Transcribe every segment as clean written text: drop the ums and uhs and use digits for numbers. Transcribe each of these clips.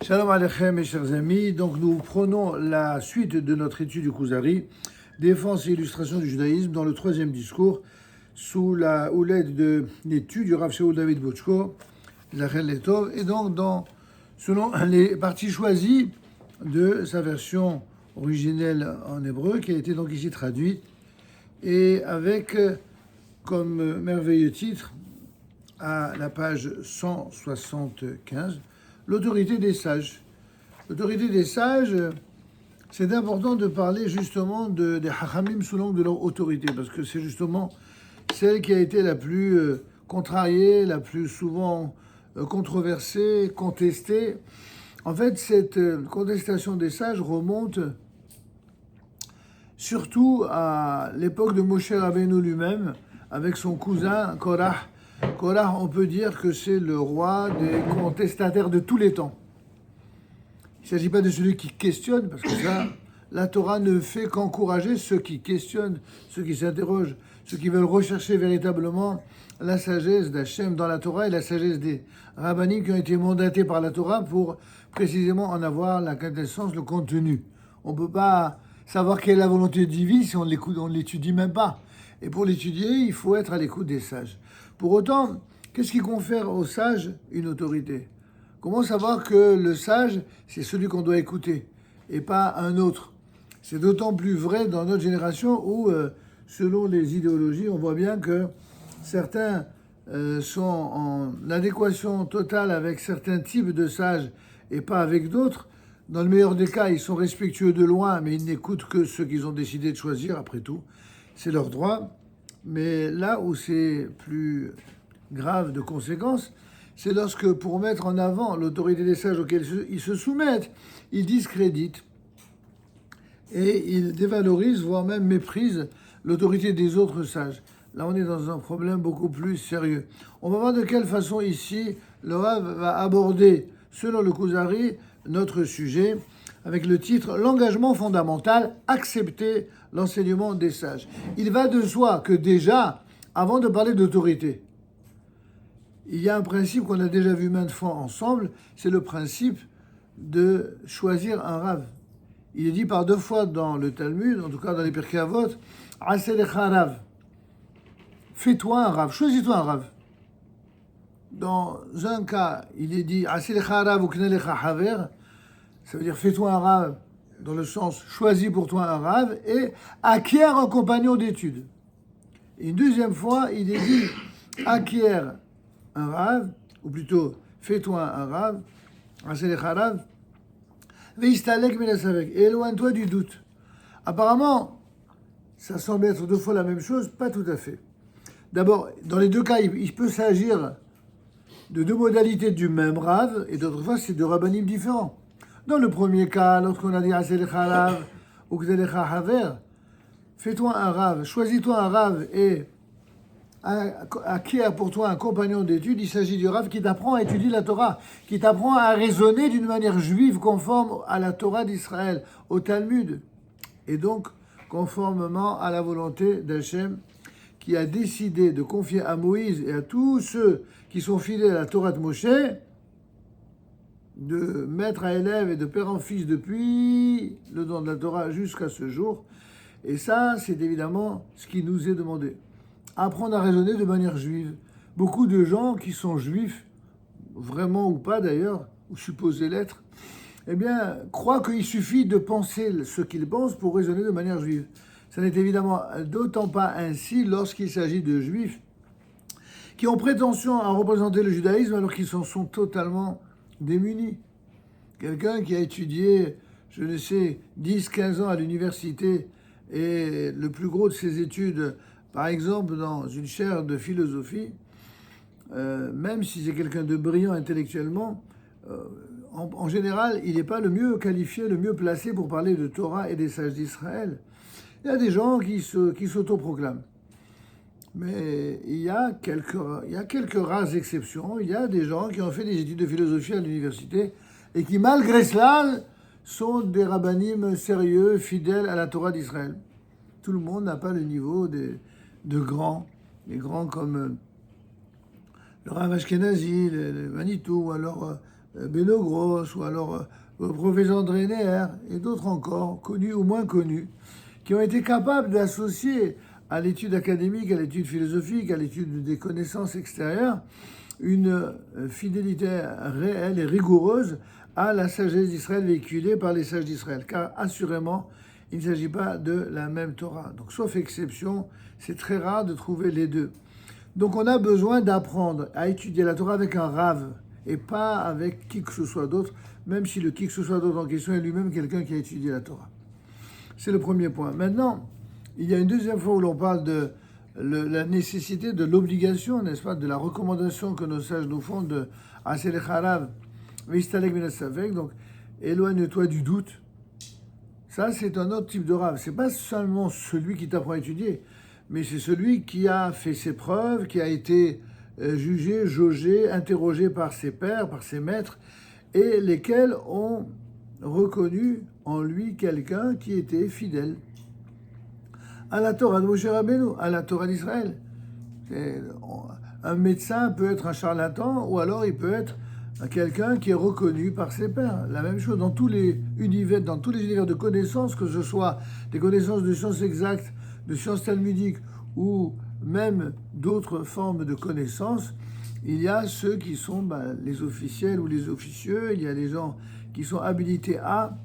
Shalom Aleichem, mes chers amis. Donc, nous prenons la suite de notre étude du Kuzari, défense et illustration du judaïsme, dans le troisième discours, sous la houlette de l'étude du Rav Shaul David Bochko, Zachel Letov, et donc selon les parties choisies de sa version originelle en hébreu, qui a été donc ici traduite, et avec comme merveilleux titre, à la page 175, l'autorité des sages. L'autorité des sages, c'est important de parler justement des hachamim sous l'angle de leur autorité, parce que c'est justement celle qui a été la plus contrariée, la plus souvent controversée, contestée. En fait, cette contestation des sages remonte surtout à l'époque de Moshe Rabbeinu lui-même, avec son cousin Korah. Korah, on peut dire que c'est le roi des contestataires de tous les temps. Il ne s'agit pas de celui qui questionne, parce que ça, la Torah ne fait qu'encourager ceux qui questionnent, ceux qui s'interrogent, ceux qui veulent rechercher véritablement la sagesse d'Hachem dans la Torah et la sagesse des rabbinim qui ont été mandatés par la Torah pour précisément en avoir la quintessence, le contenu. On ne peut pas savoir quelle est la volonté divine si on ne l'étudie même pas. Et pour l'étudier, il faut être à l'écoute des sages. Pour autant, qu'est-ce qui confère aux sages une autorité ? Comment savoir que le sage, c'est celui qu'on doit écouter et pas un autre ? C'est d'autant plus vrai dans notre génération où, selon les idéologies, on voit bien que certains sont en adéquation totale avec certains types de sages et pas avec d'autres. Dans le meilleur des cas, ils sont respectueux de loin, mais ils n'écoutent que ceux qu'ils ont décidé de choisir, après tout. C'est leur droit. Mais là où c'est plus grave de conséquences, c'est lorsque, pour mettre en avant l'autorité des sages auxquels ils se soumettent, ils discréditent et ils dévalorisent, voire même méprisent l'autorité des autres sages. Là, on est dans un problème beaucoup plus sérieux. On va voir de quelle façon ici le Rav va aborder, selon le Kuzari, notre sujet, avec le titre « L'engagement fondamental, accepter l'enseignement des sages ». Il va de soi que déjà, avant de parler d'autorité, il y a un principe qu'on a déjà vu maintes fois ensemble, c'est le principe de choisir un Rav. Il est dit par deux fois dans le Talmud, en tout cas dans les Pirkei Avot, « Aselecha Rav ». Fais-toi un Rav, choisis-toi un Rav. Dans un cas, il est dit « Aselecha Rav uknelecha haver », ça veut dire fais-toi un Rav, dans le sens choisis pour toi un Rav, et acquiert un compagnon d'études. Et une deuxième fois, il est dit « Acquiert un Rav », ou plutôt fais-toi un Rav, Aselecha Rav, veistalek minasavek, et éloigne-toi du doute. Apparemment, ça semble être deux fois la même chose, pas tout à fait. D'abord, dans les deux cas, il peut s'agir de deux modalités du même Rav, et d'autres fois, c'est deux rabbanim différents. Dans le premier cas, lorsqu'on a dit Aselecha Rav ou Kdelecha Haver, fais-toi un Rav, choisis-toi un Rav et acquiert pour toi un compagnon d'études, il s'agit du Rav qui t'apprend à étudier la Torah, qui t'apprend à raisonner d'une manière juive conforme à la Torah d'Israël, au Talmud, et donc conformément à la volonté d'Hachem qui a décidé de confier à Moïse et à tous ceux qui sont fidèles à la Torah de Moshe, de maître à élève et de père en fils depuis le don de la Torah jusqu'à ce jour. Et ça, c'est évidemment ce qui nous est demandé. Apprendre à raisonner de manière juive. Beaucoup de gens qui sont juifs, vraiment ou pas d'ailleurs, ou supposés l'être, eh bien, croient qu'il suffit de penser ce qu'ils pensent pour raisonner de manière juive. Ça n'est évidemment d'autant pas ainsi lorsqu'il s'agit de juifs qui ont prétention à représenter le judaïsme alors qu'ils s'en sont totalement démunis. Quelqu'un qui a étudié, je ne sais, 10-15 ans à l'université et le plus gros de ses études, par exemple, dans une chaire de philosophie, même si c'est quelqu'un de brillant intellectuellement, en général, il n'est pas le mieux qualifié, le mieux placé pour parler de Torah et des sages d'Israël. Il y a des gens qui s'autoproclament. Mais il y a quelques rares exceptions. Il y a des gens qui ont fait des études de philosophie à l'université et qui, malgré cela, sont des rabbanim sérieux, fidèles à la Torah d'Israël. Tout le monde n'a pas le niveau de grands, des grands comme le Rav Ashkenazi, le Manitou, ou alors Beno Gross, ou alors le professeur Drener, et d'autres encore, connus ou moins connus, qui ont été capables d'associer à l'étude académique, à l'étude philosophique, à l'étude des connaissances extérieures, une fidélité réelle et rigoureuse à la sagesse d'Israël véhiculée par les sages d'Israël. Car assurément, il ne s'agit pas de la même Torah. Donc, sauf exception, c'est très rare de trouver les deux. Donc, on a besoin d'apprendre à étudier la Torah avec un rave et pas avec qui que ce soit d'autre, même si le qui que ce soit d'autre en question est lui-même quelqu'un qui a étudié la Torah. C'est le premier point. Maintenant, il y a une deuxième fois où l'on parle de la nécessité de l'obligation, n'est-ce pas, de la recommandation que nos sages nous font de Asel Harav, Vistalek Minasavek, donc éloigne-toi du doute. Ça, c'est un autre type de rave. C'est pas seulement celui qui t'apprend à étudier, mais c'est celui qui a fait ses preuves, qui a été jugé, jaugé, interrogé par ses pairs, par ses maîtres, et lesquels ont reconnu en lui quelqu'un qui était fidèle à la Torah de Moshe Rabbeinu, à la Torah d'Israël. Un médecin peut être un charlatan, ou alors il peut être quelqu'un qui est reconnu par ses pairs. La même chose dans tous les univers de connaissances, que ce soit des connaissances de sciences exactes, de sciences talmudiques, ou même d'autres formes de connaissances. Il y a ceux qui sont les officiels ou les officieux, il y a les gens qui sont habilités à,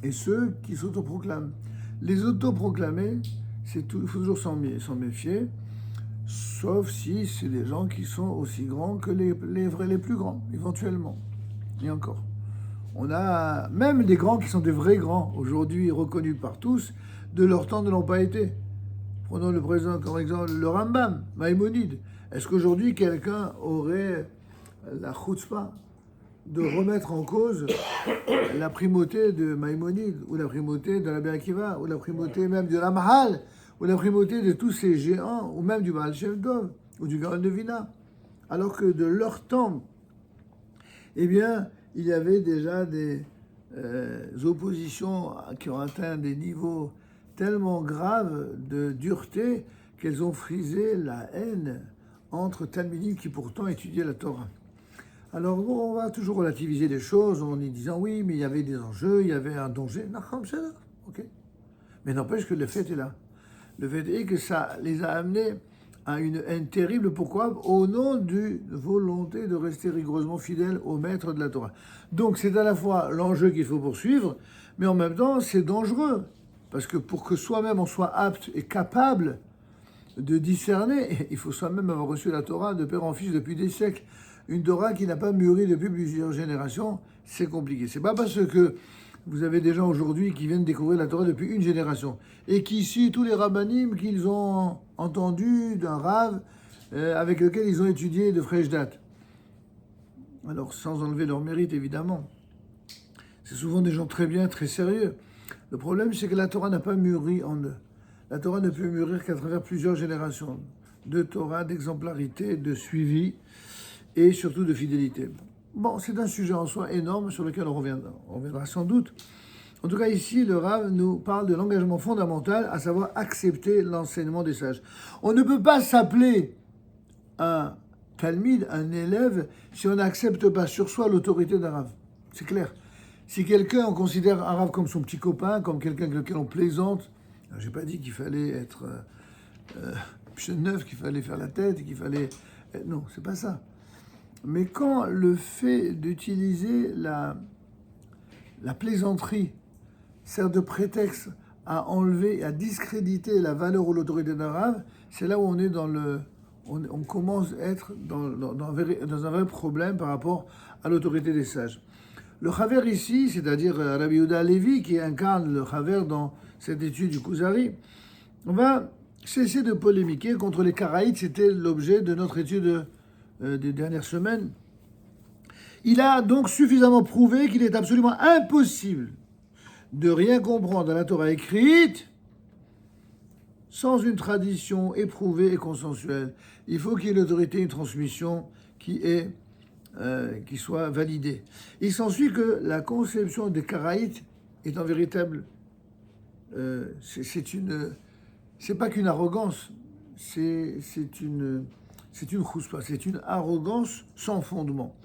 et ceux qui s'autoproclament. Les autoproclamés, il faut toujours s'en méfier, sauf si c'est des gens qui sont aussi grands que les plus grands, éventuellement. Et encore. On a même des grands qui sont des vrais grands, aujourd'hui reconnus par tous, de leur temps ne l'ont pas été. Prenons le présent comme exemple, le Rambam, Maïmonide. Est-ce qu'aujourd'hui quelqu'un aurait la chutzpah de remettre en cause la primauté de Maïmonide, ou la primauté de Rabbi Akiva, ou la primauté même de Ramahal, ou la primauté de tous ces géants, ou même du Baal Shem Tov, ou du Gaon de Vina, alors que de leur temps, eh bien, il y avait déjà des oppositions qui ont atteint des niveaux tellement graves de dureté qu'elles ont frisé la haine entre Talmidim qui pourtant étudiaient la Torah. Alors bon, on va toujours relativiser les choses en y disant oui, mais il y avait des enjeux, il y avait un danger. Ok. Mais n'empêche que le fait est là. Le fait est que ça les a amenés à une haine terrible. Pourquoi ? Au nom d'une volonté de rester rigoureusement fidèle au maître de la Torah. Donc c'est à la fois l'enjeu qu'il faut poursuivre, mais en même temps c'est dangereux. Parce que pour que soi-même on soit apte et capable de discerner, il faut soi-même avoir reçu la Torah de père en fils depuis des siècles. Une Torah qui n'a pas mûri depuis plusieurs générations, c'est compliqué. C'est pas parce que vous avez des gens aujourd'hui qui viennent découvrir la Torah depuis une génération et qui suivent tous les rabbanim qu'ils ont entendus d'un rave avec lequel ils ont étudié de fraîche date. Alors, sans enlever leur mérite, évidemment. C'est souvent des gens très bien, très sérieux. Le problème, c'est que la Torah n'a pas mûri en eux. La Torah ne peut mûrir qu'à travers plusieurs générations de Torah, d'exemplarité, de suivi et surtout de fidélité. Bon, c'est un sujet en soi énorme sur lequel on reviendra sans doute. En tout cas, ici, le Rav nous parle de l'engagement fondamental, à savoir accepter l'enseignement des sages. On ne peut pas s'appeler un talmide, un élève, si on n'accepte pas sur soi l'autorité d'un Rav. C'est clair. Si quelqu'un, on considère un Rav comme son petit copain, comme quelqu'un avec lequel on plaisante, j'ai pas dit qu'il fallait être neuf, qu'il fallait faire la tête, qu'il fallait... Non, c'est pas ça. Mais quand le fait d'utiliser la plaisanterie sert de prétexte à enlever, à discréditer la valeur ou l'autorité d'un Rav, c'est là où on est on commence à être dans un vrai problème par rapport à l'autorité des sages. Le Chaver ici, c'est-à-dire Rabbi Yehuda Halevi, qui incarne le Chaver dans cette étude du Kuzari, on va cesser de polémiquer contre les Karaïtes, c'était l'objet de notre étude des dernières semaines. Il a donc suffisamment prouvé qu'il est absolument impossible de rien comprendre à la Torah écrite sans une tradition éprouvée et consensuelle. Il faut qu'il y ait une autorité, une transmission qui soit validée. Il s'ensuit que la conception des Karaïtes est en véritable... c'est pas qu'une arrogance, c'est une c'est une chuspa, c'est une arrogance sans fondement.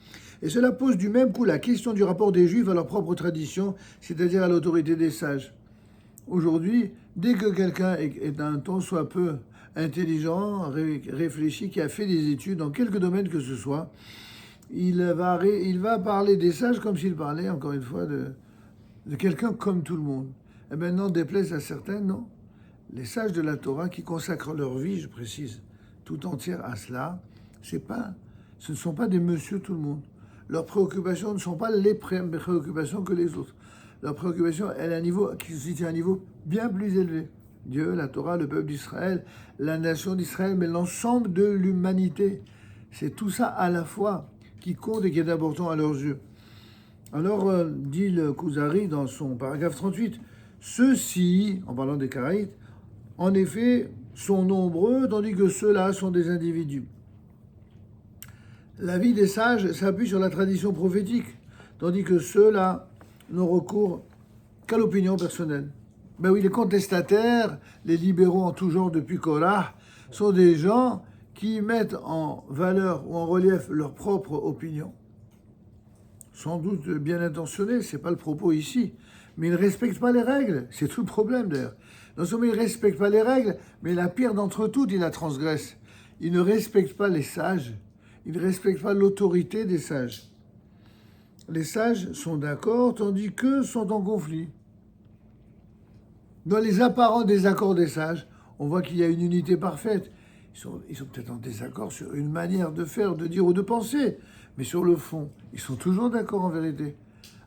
Et cela pose du même coup la question du rapport des Juifs à leur propre tradition, c'est-à-dire à l'autorité des sages. Aujourd'hui, dès que quelqu'un est un tant soit peu intelligent, réfléchi, qui a fait des études dans quelque domaine que ce soit, il va parler des sages comme s'il parlait, encore une fois, de quelqu'un comme tout le monde. Et maintenant, déplaise à certains, non. Les sages de la Torah qui consacrent leur vie, je précise, tout entière à cela, ce ne sont pas des monsieur tout le monde. Leurs préoccupations ne sont pas les préoccupations que les autres. Leur préoccupation, elle a un niveau qui se situe à un niveau bien plus élevé. Dieu, la Torah, le peuple d'Israël, la nation d'Israël, mais l'ensemble de l'humanité. C'est tout ça à la fois qui compte et qui est important à leurs yeux. Alors, dit le Kuzari dans son paragraphe 38, ceux-ci, en parlant des Karaïtes, en effet, sont nombreux, tandis que ceux-là sont des individus. La vie des sages s'appuie sur la tradition prophétique, tandis que ceux-là n'ont recours qu'à l'opinion personnelle. Ben oui, les contestataires, les libéraux en tout genre depuis Korah, sont des gens qui mettent en valeur ou en relief leur propre opinion. Sans doute bien intentionnés, c'est pas le propos ici, mais ils ne respectent pas les règles, c'est tout le problème d'ailleurs. Non seulement ils ne respectent pas les règles, mais la pire d'entre toutes, ils la transgressent. Ils ne respectent pas les sages, ils ne respectent pas l'autorité des sages. Les sages sont d'accord, tandis qu'eux sont en conflit. Dans les apparents désaccords des sages, on voit qu'il y a une unité parfaite. Ils sont peut-être en désaccord sur une manière de faire, de dire ou de penser, mais sur le fond, ils sont toujours d'accord en vérité.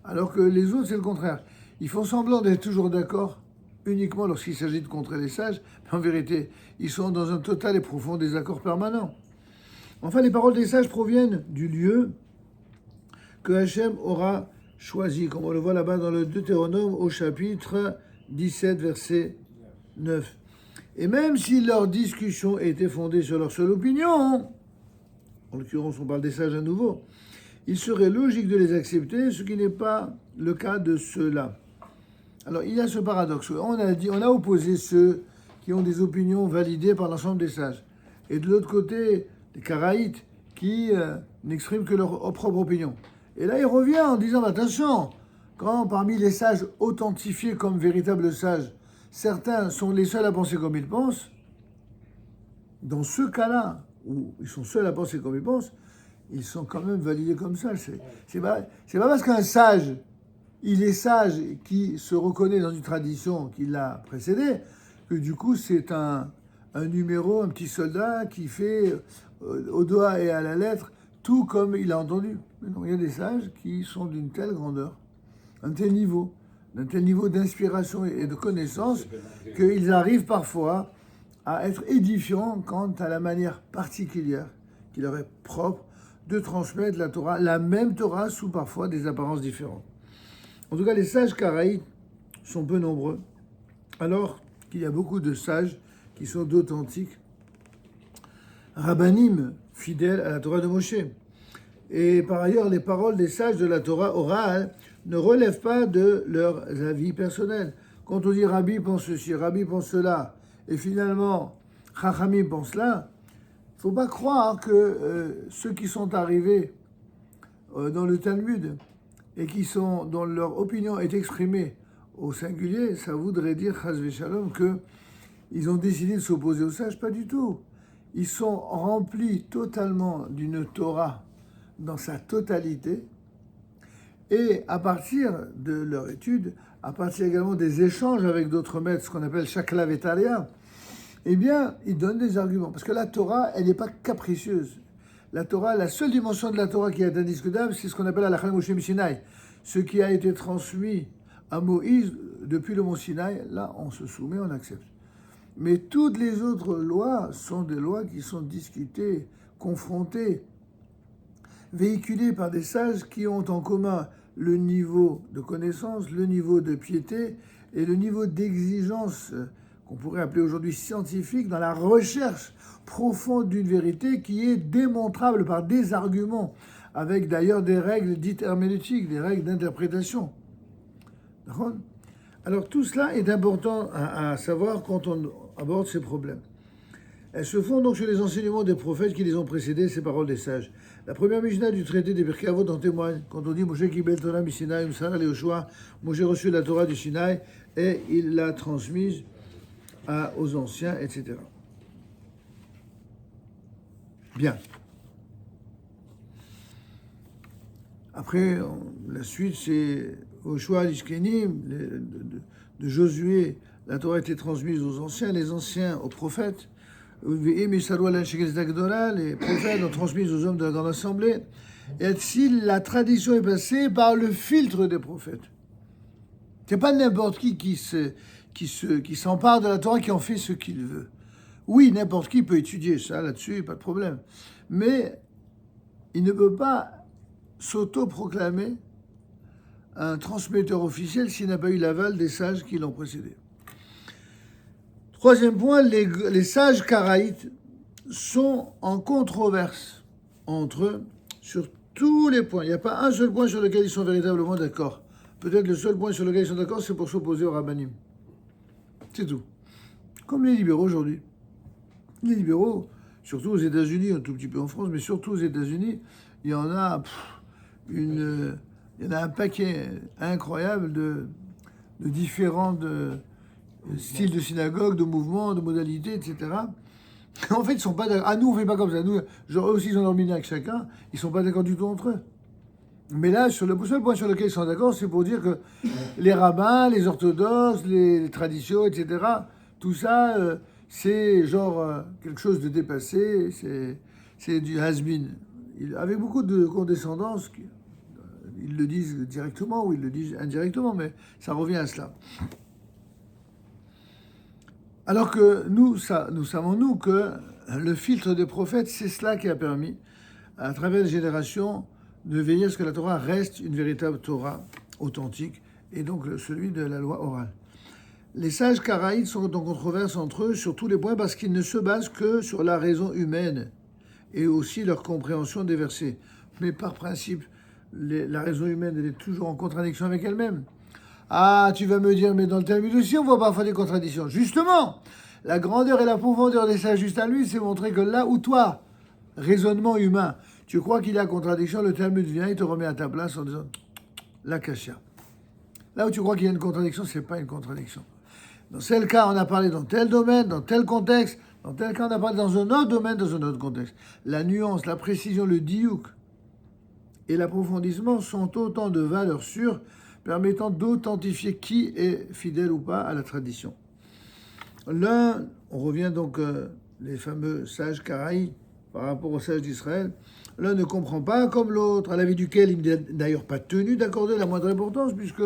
Alors que les autres, c'est le contraire. Ils font semblant d'être toujours d'accord uniquement lorsqu'il s'agit de contrer les sages, mais en vérité, ils sont dans un total et profond désaccord permanent. Enfin, les paroles des sages proviennent du lieu que Hachem aura choisi, comme on le voit là-bas dans le Deutéronome au chapitre 17, verset 9. Et même si leur discussion était fondée sur leur seule opinion, en l'occurrence on parle des sages à nouveau, il serait logique de les accepter, ce qui n'est pas le cas de ceux-là. Alors il y a ce paradoxe. On a opposé ceux qui ont des opinions validées par l'ensemble des sages. Et de l'autre côté, les Karaïtes qui n'expriment que leur propre opinion. Et là il revient en disant, attention, quand parmi les sages authentifiés comme véritables sages, certains sont les seuls à penser comme ils pensent, dans ce cas-là, où ils sont seuls à penser comme ils pensent, ils sont quand même validés comme ça. C'est pas parce qu'un sage, il est sage, qui se reconnaît dans une tradition qui l'a précédé, que du coup c'est un numéro, un petit soldat qui fait au doigt et à la lettre tout comme il a entendu. Mais non, il y a des sages qui sont d'une telle grandeur, d'un tel niveau d'inspiration et de connaissance, qu'ils arrivent parfois à être édifiants quant à la manière particulière qui leur est propre de transmettre la Torah, la même Torah, sous parfois des apparences différentes. En tout cas, les sages karaïtes sont peu nombreux, alors qu'il y a beaucoup de sages qui sont d'authentiques rabbanim, fidèles à la Torah de Moshe. Et par ailleurs, les paroles des sages de la Torah orale ne relèvent pas de leurs avis personnels. Quand on dit Rabbi pense ceci, Rabbi pense cela, et finalement Chachamim pense cela, il ne faut pas croire que ceux qui sont arrivés dans le Talmud et dont leur opinion est exprimée au singulier, ça voudrait dire, chas v'shalom, qu'ils ont décidé de s'opposer aux sages. Pas du tout. Ils sont remplis totalement d'une Torah dans sa totalité, et à partir de leur étude, à partir également des échanges avec d'autres maîtres, ce qu'on appelle shakla vetaria, eh bien, ils donnent des arguments. Parce que la Torah, elle n'est pas capricieuse. La Torah, la seule dimension de la Torah qui est indiscutable, c'est ce qu'on appelle la Halakha Moshe Sinaï, ce qui a été transmis à Moïse depuis le mont Sinaï. Là, on se soumet, on accepte. Mais toutes les autres lois sont des lois qui sont discutées, confrontées, véhiculés par des sages qui ont en commun le niveau de connaissance, le niveau de piété et le niveau d'exigence qu'on pourrait appeler aujourd'hui scientifique dans la recherche profonde d'une vérité qui est démontrable par des arguments, avec d'ailleurs des règles dites herméneutiques, des règles d'interprétation. D'accord ? Alors tout cela est important à savoir quand on aborde ces problèmes. Elles se fondent donc sur les enseignements des prophètes qui les ont précédés, ces paroles des sages. La première Mishnah du traité des Pirkei Avot en témoigne. Quand on dit Moshe Kibel Torah Misinaï, Msara Leoshua, Moshe reçut la Torah du Sinaï et il l'a transmise aux anciens, etc. Bien. Après, la suite, c'est Oshua Lishkenim, de Josué. La Torah a été transmise aux anciens, les anciens aux prophètes. Les prophètes ont transmis aux hommes de la grande assemblée. Et si la tradition est passée par le filtre des prophètes. C'est pas n'importe qui s'empare de la Torah, qui en fait ce qu'il veut. Oui, n'importe qui peut étudier ça là-dessus, pas de problème. Mais il ne peut pas s'auto-proclamer un transmetteur officiel s'il n'a pas eu l'aval des sages qui l'ont précédé. Troisième point, les sages karaïtes sont en controverse entre eux sur tous les points. Il n'y a pas un seul point sur lequel ils sont véritablement d'accord. Peut-être le seul point sur lequel ils sont d'accord, c'est pour s'opposer au rabbanim. C'est tout. Comme les libéraux aujourd'hui. Les libéraux, surtout aux États-Unis, un tout petit peu en France, mais surtout aux États-Unis, il y en a un paquet incroyable de différents styles de synagogue, de mouvements, de modalités, etc. En fait, ils ne sont pas d'accord. Ah, nous, on ne fait pas comme ça. Nous, genre, eux aussi, ils ont leur avec chacun. Ils ne sont pas d'accord du tout entre eux. Mais là, sur le seul point sur lequel ils sont d'accord, c'est pour dire que les rabbins, les orthodoxes, les traditions, etc., tout ça, c'est genre quelque chose de dépassé, c'est du has-been. Avec beaucoup de condescendance, ils le disent directement ou ils le disent indirectement, mais ça revient à cela. Alors que nous savons que le filtre des prophètes, c'est cela qui a permis, à travers les générations, de veiller à ce que la Torah reste une véritable Torah authentique, et donc celui de la loi orale. Les sages karaïtes sont en controverse entre eux sur tous les points parce qu'ils ne se basent que sur la raison humaine et aussi leur compréhension des versets. Mais par principe, la raison humaine, elle est toujours en contradiction avec elle-même. Ah, tu vas me dire, mais dans le Talmud aussi, on voit parfois des contradictions. Justement, la grandeur et la profondeur des sages juste à lui, c'est montrer que là où toi, raisonnement humain, tu crois qu'il y a contradiction, le Talmud vient et te remet à ta place en disant la kasha. Là où tu crois qu'il y a une contradiction, c'est pas une contradiction. Dans tel cas, on a parlé dans tel domaine, dans tel contexte. Dans tel cas, on a parlé dans un autre domaine, dans un autre contexte. La nuance, la précision, le diouk et l'approfondissement sont autant de valeurs sûres permettant d'authentifier qui est fidèle ou pas à la tradition. L'un, on revient donc les fameux sages karaï par rapport aux sages d'Israël, l'un ne comprend pas comme l'autre, à l'avis duquel il n'est d'ailleurs pas tenu d'accorder la moindre importance, puisque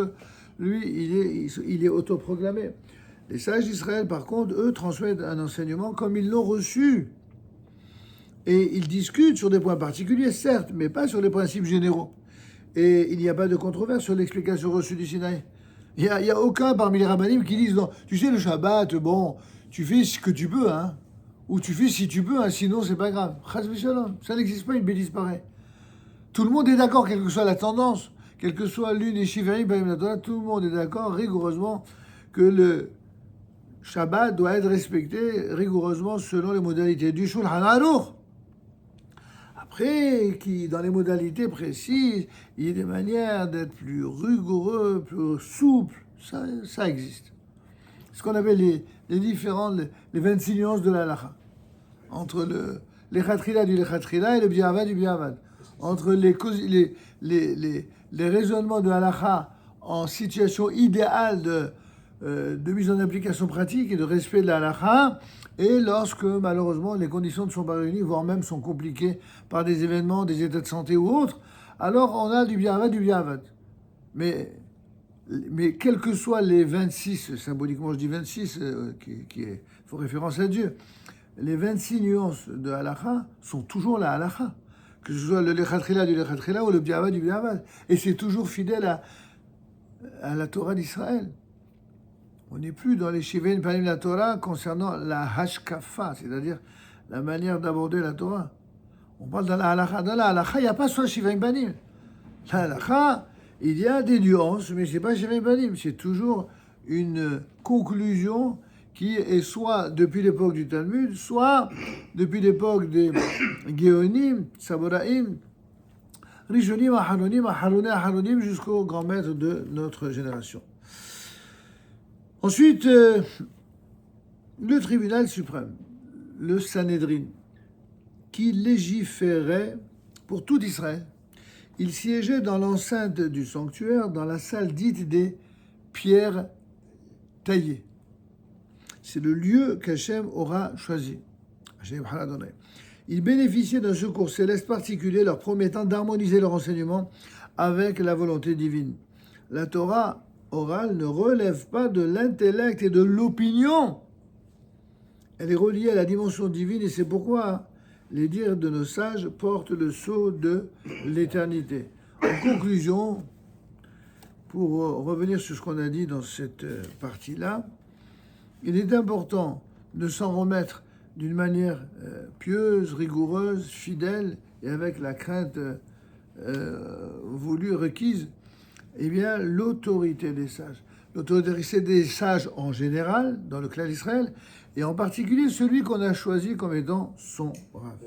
lui, il est autoproclamé. Les sages d'Israël, par contre, eux, transmettent un enseignement comme ils l'ont reçu. Et ils discutent sur des points particuliers, certes, mais pas sur les principes généraux. Et il n'y a pas de controverse sur l'explication reçue du Sinaï. Il n'y a aucun parmi les rabbinim qui disent, non, tu sais, le Shabbat, bon, tu fais ce que tu peux, hein. Ou tu fais si tu peux, hein, sinon c'est pas grave. Ça n'existe pas, une bêtise pareille. Tout le monde est d'accord, quelle que soit la tendance, quelle que soit l'une des Shivarim, tout le monde est d'accord rigoureusement que le Shabbat doit être respecté rigoureusement selon les modalités du Shulchan Aruch. Après, dans les modalités précises, il y a des manières d'être plus rigoureux, plus souple, ça existe. Ce qu'on appelle les différentes, les 26 nuances de la halakha. Entre l'echatrila du lechatrila et le biavad du biavad. Entre les raisonnements de halakha en situation idéale de mise en application pratique et de respect de la halakha, et lorsque malheureusement les conditions ne sont pas réunies, voire même sont compliquées par des événements, des états de santé ou autres, alors on a du biavad, du biavad. Mais quels que soient les 26, symboliquement je dis 26, qui font référence à Dieu, les 26 nuances de halakha sont toujours la halakha. Que ce soit le lechatrila du lechatrila ou le biavad du biavad. Et c'est toujours fidèle à la Torah d'Israël. On n'est plus dans les Shivaim Panim de la Torah concernant la hashkafa, c'est-à-dire la manière d'aborder la Torah. On parle dans la halakha. Dans la halakha, il n'y a pas soit Shivaim Panim. La halakha, il y a des nuances, mais ce n'est pas Shivaim Panim. C'est toujours une conclusion qui est soit depuis l'époque du Talmud, soit depuis l'époque des Géonim, Saboraïm, Rishonim, Aharonim, Aharoné, Aharonim, jusqu'au grand maître de notre génération. Ensuite, le tribunal suprême, le Sanhédrin, qui légiférait pour tout Israël. Il siégeait dans l'enceinte du sanctuaire, dans la salle dite des pierres taillées. C'est le lieu qu'Hachem aura choisi. Ils bénéficiaient d'un secours céleste particulier leur promettant d'harmoniser leur enseignement avec la volonté divine. La Torah orale ne relève pas de l'intellect et de l'opinion. Elle est reliée à la dimension divine et c'est pourquoi les dires de nos sages portent le sceau de l'éternité. En conclusion, pour revenir sur ce qu'on a dit dans cette partie-là, il est important de s'en remettre d'une manière pieuse, rigoureuse, fidèle et avec la crainte voulue, requise, eh bien, l'autorité des sages. L'autorité des sages en général, dans le clan d'Israël, et en particulier celui qu'on a choisi comme étant son Rav.